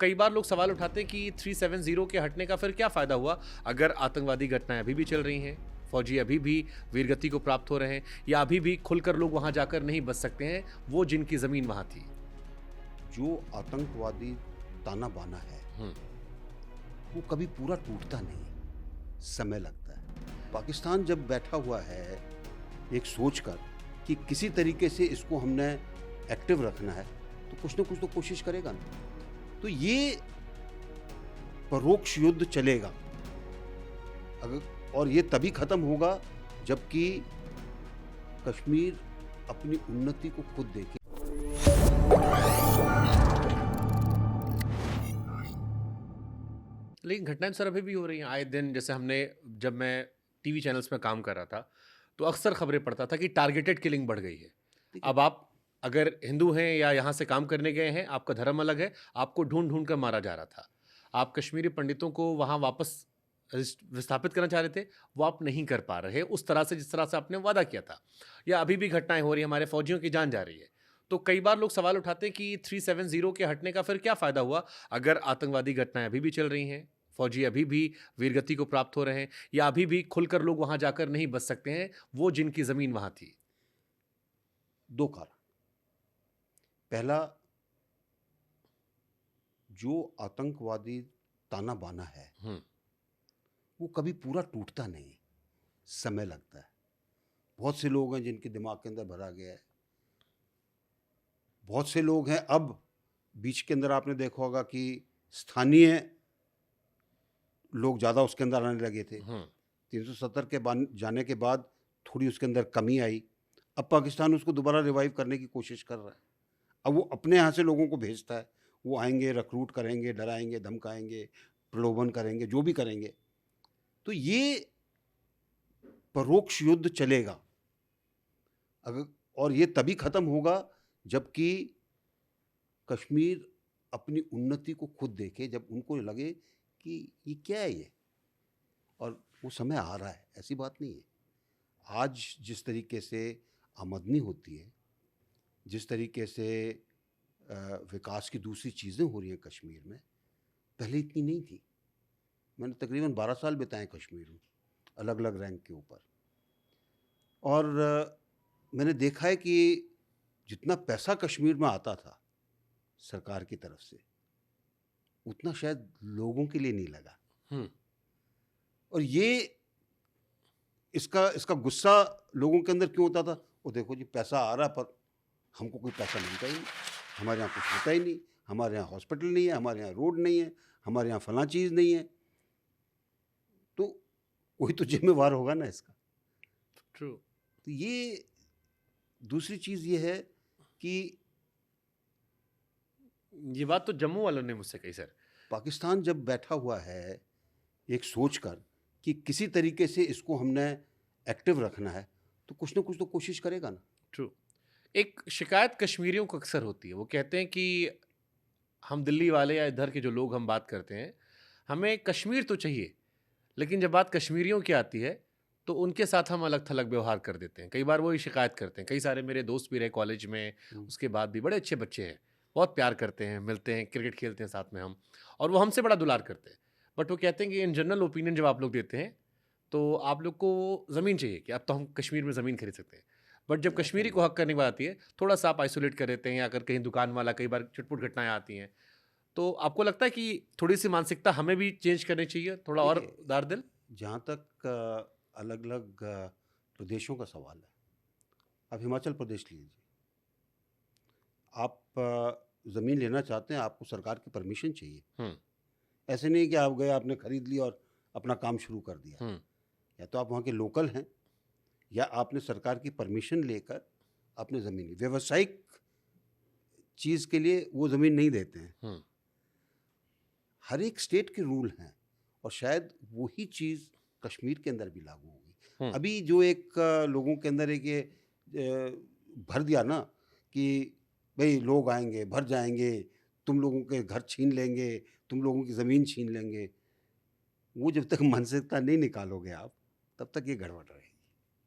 कई बार लोग सवाल उठाते हैं कि 370 के हटने का फिर क्या फायदा हुआ अगर आतंकवादी घटनाएं अभी भी चल रही हैं, फौजी अभी भी वीरगति को प्राप्त हो रहे हैं या अभी भी खुलकर लोग वहां जाकर नहीं बच सकते हैं, वो जिनकी जमीन वहां थी। जो आतंकवादी ताना बाना है हम्म। वो कभी पूरा टूटता नहीं, समय लगता है। पाकिस्तान जब बैठा हुआ है एक सोच कर कि किसी तरीके से इसको हमने एक्टिव रखना है, तो कुछ ना कुछ तो कोशिश करेगा ना। तो ये परोक्ष युद्ध चलेगा अगर, और ये तभी खत्म होगा जबकि कश्मीर अपनी उन्नति को खुद देखे। लेकिन घटनाएं सर अभी भी हो रही हैं आए दिन। जैसे जब मैं टीवी चैनल्स में काम कर रहा था तो अक्सर खबरें पढ़ता था कि टारगेटेड किलिंग बढ़ गई है। देखिए, अब आप अगर हिंदू हैं या यहाँ से काम करने गए हैं, आपका धर्म अलग है, आपको ढूंढ ढूंढ कर मारा जा रहा था। आप कश्मीरी पंडितों को वहाँ वापस विस्थापित करना चाह रहे थे, वो आप नहीं कर पा रहे उस तरह से जिस तरह से आपने वादा किया था। या अभी भी घटनाएं हो रही हैं, हमारे फौजियों की जान जा रही है। तो कई बार लोग सवाल उठाते हैं कि 370 के हटने का फिर क्या फायदा हुआ अगर आतंकवादी घटनाएं अभी भी चल रही हैं, फौजी अभी भी वीरगति को प्राप्त हो रहे हैं या अभी भी खुलकर लोग वहां जाकर नहीं बच सकते हैं, वो जिनकी जमीन वहां थी। दो कारण। पहला, जो आतंकवादी ताना बाना है वो कभी पूरा टूटता नहीं, समय लगता है। बहुत से लोग हैं जिनके दिमाग के अंदर भरा गया है। बहुत से लोग हैं, अब बीच के अंदर आपने देखा होगा कि स्थानीय लोग ज़्यादा उसके अंदर आने लगे थे। 370 के जाने के बाद थोड़ी उसके अंदर कमी आई। अब पाकिस्तान उसको दोबारा रिवाइव करने की कोशिश कर रहा है। अब वो अपने यहाँ से लोगों को भेजता है, वो आएंगे, रिक्रूट करेंगे, डराएंगे, धमकाएंगे, प्रलोभन करेंगे, जो भी करेंगे। तो ये परोक्ष युद्ध चलेगा अगर, और ये तभी खत्म होगा जबकि कश्मीर अपनी उन्नति को खुद देखे, जब उनको लगे कि ये क्या है ये, और वो समय आ रहा है, ऐसी बात नहीं है। आज जिस तरीके से आमदनी होती है, जिस तरीके से विकास की दूसरी चीज़ें हो रही हैं कश्मीर में, पहले इतनी नहीं थी। मैंने तकरीबन 12 साल बिताए कश्मीर में, अलग अलग रैंक के ऊपर, और मैंने देखा है कि जितना पैसा कश्मीर में आता था सरकार की तरफ से, उतना शायद लोगों के लिए नहीं लगा। और ये इसका गुस्सा लोगों के अंदर क्यों होता था? वो देखो जी, पैसा आ रहा है पर हमको कोई पैसा मिलता ही नहीं, हमारे यहाँ कुछ होता ही नहीं, हमारे यहाँ हॉस्पिटल नहीं है, हमारे यहाँ रोड नहीं है, हमारे यहाँ फलां चीज़ नहीं है। तो कोई तो जिम्मेवार होगा ना इसका। ट्रू। तो ये दूसरी चीज़ ये है कि ये बात तो जम्मू वालों ने मुझसे कही सर। पाकिस्तान जब बैठा हुआ है एक सोच कर कि किसी तरीके से इसको हमने एक्टिव रखना है, तो कुछ ना कुछ तो कोशिश करेगा ना। ट्रू। एक शिकायत कश्मीरियों को अक्सर होती है, वो कहते हैं कि हम दिल्ली वाले या इधर के जो लोग हम बात करते हैं, हमें कश्मीर तो चाहिए, लेकिन जब बात कश्मीरियों की आती है तो उनके साथ हम अलग थलग व्यवहार कर देते हैं। कई बार वो ही शिकायत करते हैं। कई सारे मेरे दोस्त भी रहे कॉलेज में, उसके बाद भी बड़े अच्छे बच्चे हैं, बहुत प्यार करते हैं, मिलते हैं, क्रिकेट खेलते हैं साथ में हम, और वो हमसे बड़ा दुलार करते हैं। बट वो कहते हैं कि इन जनरल ओपिनियन जब आप लोग देते हैं तो आप लोग को ज़मीन चाहिए कि अब तो हम कश्मीर में ज़मीन खरीद सकते हैं। बट जब कश्मीरी को हक करने की बात आती है, थोड़ा सा आप आइसोलेट कर देते हैं, या अगर कहीं दुकान वाला, कई बार चुटपुट घटनाएं आती हैं, तो आपको लगता है कि थोड़ी सी मानसिकता हमें भी चेंज करनी चाहिए, थोड़ा और देखिए, दार दिल? जहाँ तक अलग अलग प्रदेशों का सवाल है, आप हिमाचल प्रदेश लीजिए। आप ज़मीन लेना चाहते हैं, आपको सरकार की परमिशन चाहिए। ऐसे नहीं कि आप गए, आपने खरीद लिया और अपना काम शुरू कर दिया। या तो आप वहाँ के लोकल हैं, या आपने सरकार की परमिशन लेकर अपने ज़मीन ली। व्यावसायिक चीज़ के लिए वो ज़मीन नहीं देते हैं। हर एक स्टेट के रूल हैं, और शायद वही चीज़ कश्मीर के अंदर भी लागू होगी। अभी जो एक लोगों के अंदर एक ये भर दिया ना कि भाई लोग आएंगे, भर जाएंगे, तुम लोगों के घर छीन लेंगे, तुम लोगों की ज़मीन छीन लेंगे, वो जब तक मानसिकता नहीं निकालोगे आप, तब तक ये गड़बड़ रहेगी।